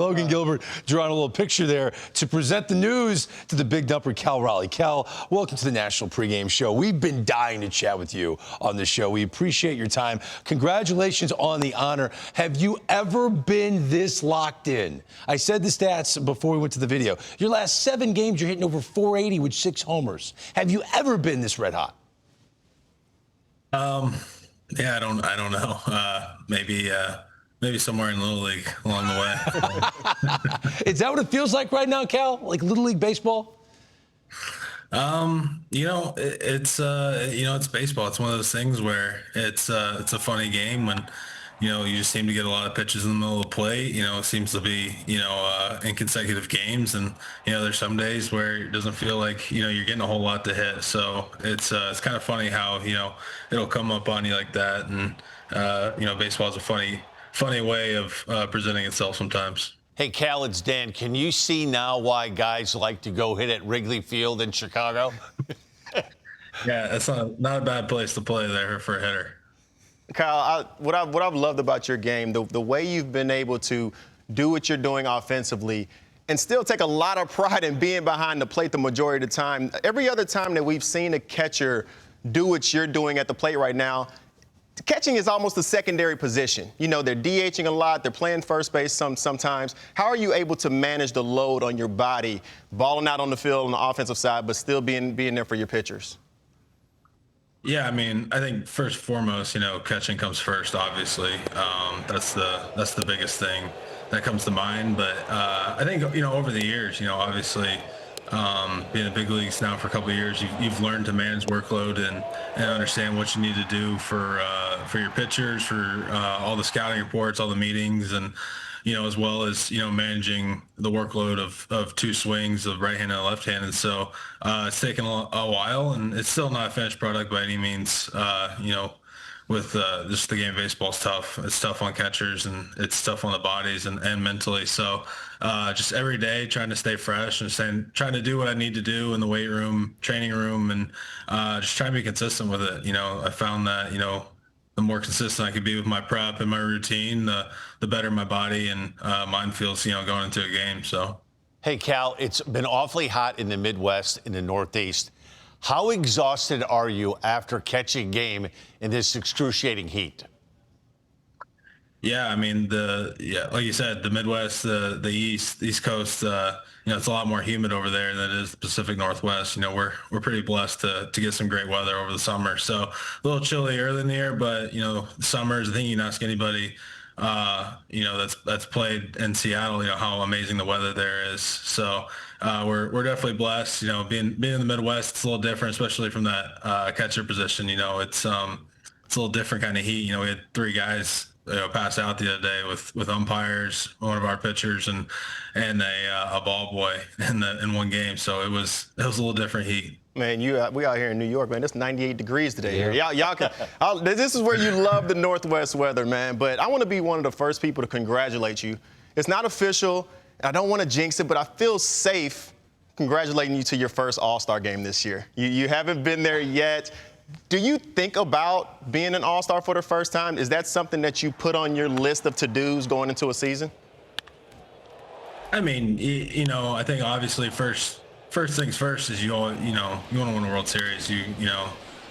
Logan Gilbert drawing a little picture there to present the news to the big dumper, Cal Raleigh. Cal, welcome to the National Pregame Show. We've been dying to chat with you on this show. We appreciate your time. Congratulations on the honor. Have you ever been this locked in? I said the stats before we went to the video. Your last 7 games, you're hitting over 480 with 6 homers. Have you ever been this red hot? Yeah, I don't know. Maybe somewhere in Little League along the way. Is that what it feels like right now, Cal? Like Little League baseball? It's baseball. It's one of those things where it's a funny game when, you just seem to get a lot of pitches in the middle of the plate. It seems to be, in consecutive games. And, there's some days where it doesn't feel like, you're getting a whole lot to hit. So it's kind of funny how, it'll come up on you like that. And, baseball is a funny way of presenting itself sometimes. Hey, Cal, it's Dan. Can you see now why guys like to go hit at Wrigley Field in Chicago? Yeah, it's not a bad place to play there for a hitter. Kyle, what I've loved about your game, the way you've been able to do what you're doing offensively and still take a lot of pride in being behind the plate the majority of the time. Every other time that we've seen a catcher do what you're doing at the plate right now, catching is almost a secondary position. They're DHing a lot. They're playing first base sometimes. How are you able to manage the load on your body, balling out on the field on the offensive side, but still being there for your pitchers? Yeah, I think first and foremost, catching comes first, obviously. That's the biggest thing that comes to mind. But I think, over the years, obviously, being in the big leagues now for a couple of years, you've learned to manage workload and understand what you need to do for your pitchers, for all the scouting reports, all the meetings, and as well as managing the workload of 2 swings of right hand and left hand. And so it's taken a while, and it's still not a finished product by any means. With just the game of baseball is tough. It's tough on catchers, and it's tough on the bodies and mentally. So just every day trying to stay fresh and trying to do what I need to do in the weight room, training room, and just trying to be consistent with it. I found that, the more consistent I could be with my prep and my routine, the better my body and mind feels, going into a game. So, Hey, Cal, it's been awfully hot in the Midwest, in the Northeast. How exhausted are you after catching game in this excruciating heat? Yeah, like you said, the Midwest, the East Coast, it's a lot more humid over there than it is the Pacific Northwest. We're pretty blessed to get some great weather over the summer. So a little chilly early in the year, but summers, I think you can ask anybody, that's played in Seattle, how amazing the weather there is. So we're definitely blessed. Being in the Midwest, it's a little different, especially from that catcher position. It's a little different kind of heat. We had 3 guys pass out the other day with umpires, one of our pitchers, and a ball boy in one game. So it was a little different heat. Man, we out here in New York, man. It's 98 degrees today. Yeah. Y'all can. This is where you love the Northwest weather, man. But I want to be one of the first people to congratulate you. It's not official. I don't want to jinx it, but I feel safe congratulating you to your first AllStar game this year. You haven't been there yet. Do you think about being an All-Star for the first time? Is that something that you put on your list of to-dos going into a season? I think obviously first things first is you want to win a World Series. You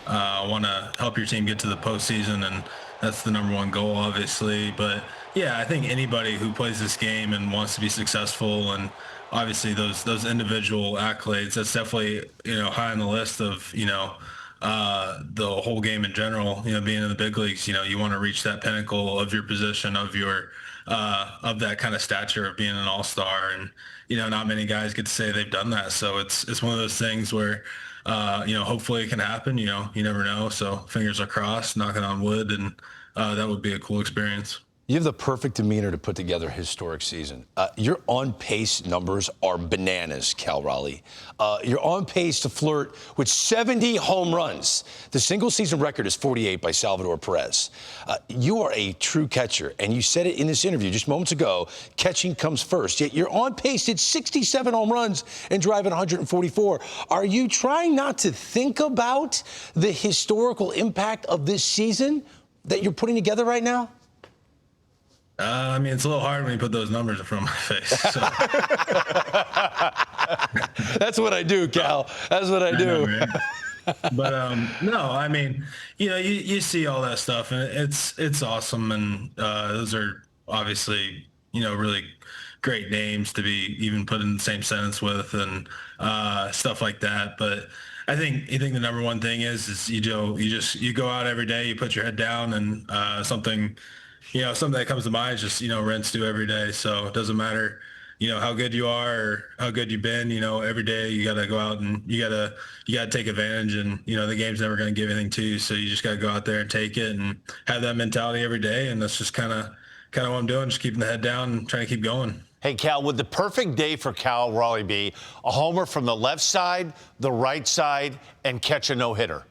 want to help your team get to the postseason, and that's the number one goal, obviously. But yeah, I think anybody who plays this game and wants to be successful, and obviously those individual accolades, that's definitely high on the list of the whole game in general. Being in the big leagues, you want to reach that pinnacle of your position, of your of that kind of stature of being an all-star, and not many guys get to say they've done that. So it's one of those things where hopefully it can happen. You never know. So fingers are crossed, knocking on wood, and that would be a cool experience. You have the perfect demeanor to put together a historic season. Your on-pace numbers are bananas, Cal Raleigh. You're on pace to flirt with 70 home runs. The single-season record is 48 by Salvador Perez. You are a true catcher, and you said it in this interview just moments ago, catching comes first. Yet you're on pace to hit 67 home runs and driving 144. Are you trying not to think about the historical impact of this season that you're putting together right now? I mean, it's a little hard when you put those numbers in front of my face. So. That's what I do, Cal. That's what I do. But no, I mean, you see all that stuff, and it's awesome, and those are obviously really great names to be even put in the same sentence with, and stuff like that. But I think the number one thing is you go out every day, you put your head down, and something that comes to mind is just Rents do every day. So it doesn't matter how good you are or how good you've been, every day you got to go out and you got to take advantage, and the game's never going to give anything to you, so you just got to go out there and take it and have that mentality every day. And that's just kind of what I'm doing, just keeping the head down and trying to keep going. Hey, Cal, would the perfect day for Cal Raleigh be a homer from the left side, the right side, and catch a no-hitter?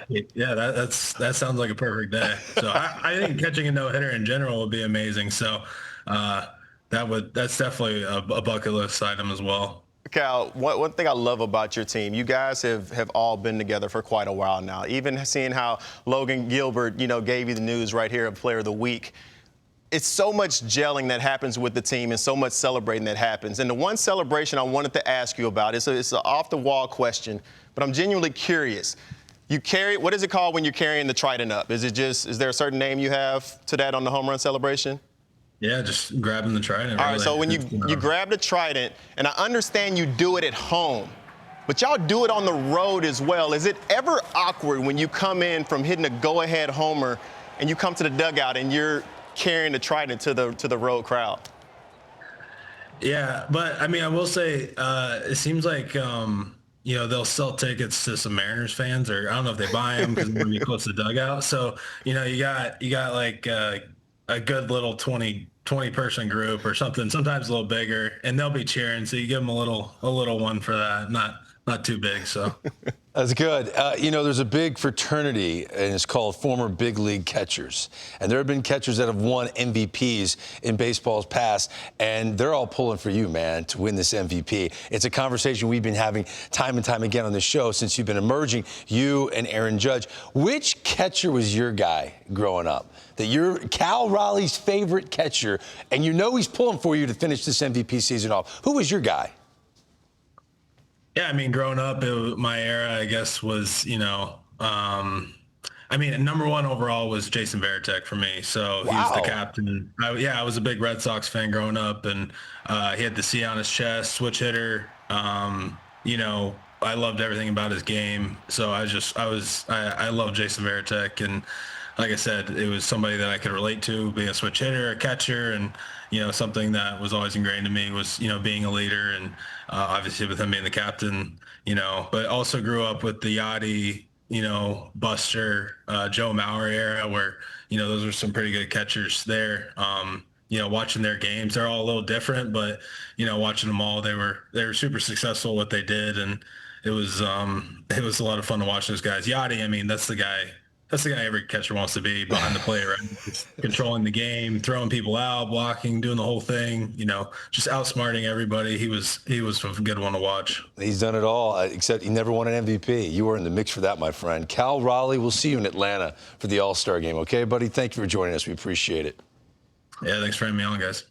Yeah, that sounds like a perfect day. So I think catching a no-hitter in general would be amazing. So that's definitely a bucket list item as well. Cal, one thing I love about your team, you guys have all been together for quite a while now. Even seeing how Logan Gilbert, gave you the news right here of Player of the Week. It's so much gelling that happens with the team and so much celebrating that happens. And the one celebration I wanted to ask you about, it's an off-the-wall question, but I'm genuinely curious. What is it called when you're carrying the trident up? Is there a certain name you have to that on the home run celebration? Yeah, just grabbing the trident. All right, so when you grab the trident, and I understand you do it at home, but y'all do it on the road as well. Is it ever awkward when you come in from hitting a go-ahead homer and you come to the dugout and you're carrying the trident to the road crowd? Yeah, but I mean, I will say it seems like they'll sell tickets to some Mariners fans, or I don't know if they buy them because they're really close to the dugout. So you got like a good little 20 person group or something, sometimes a little bigger, and they'll be cheering. So you give them a little one for that, not too big. So. That's good. There's a big fraternity, and it's called former big league catchers. And there have been catchers that have won MVPs in baseball's past, and they're all pulling for you, man, to win this MVP. It's a conversation we've been having time and time again on the show since you've been emerging, you and Aaron Judge. Which catcher was your guy growing up? That you're Cal Raleigh's favorite catcher, and he's pulling for you to finish this MVP season off. Who was your guy? Yeah, I mean, growing up, my era, I guess, was, number one overall was Jason Varitek for me. So he was the captain. I was a big Red Sox fan growing up, and he had the C on his chest, switch hitter. I loved everything about his game. So I love Jason Varitek. And like I said, it was somebody that I could relate to, being a switch hitter, a catcher, and something that was always ingrained in me was being a leader, and obviously with him being the captain, but also grew up with the Yachty, Buster, Joe Mauer era, where those were some pretty good catchers there. Watching their games, they're all a little different, but watching them all, they were super successful what they did, and it was a lot of fun to watch those guys. Yachty, I mean, that's the guy every catcher wants to be behind the plate, right? Just controlling the game, throwing people out, blocking, doing the whole thing, just outsmarting everybody. He was a good one to watch. He's done it all, except he never won an MVP. You were in the mix for that, my friend. Cal Raleigh, we'll see you in Atlanta for the All-Star game, okay, buddy? Thank you for joining us. We appreciate it. Yeah, thanks for having me on, guys.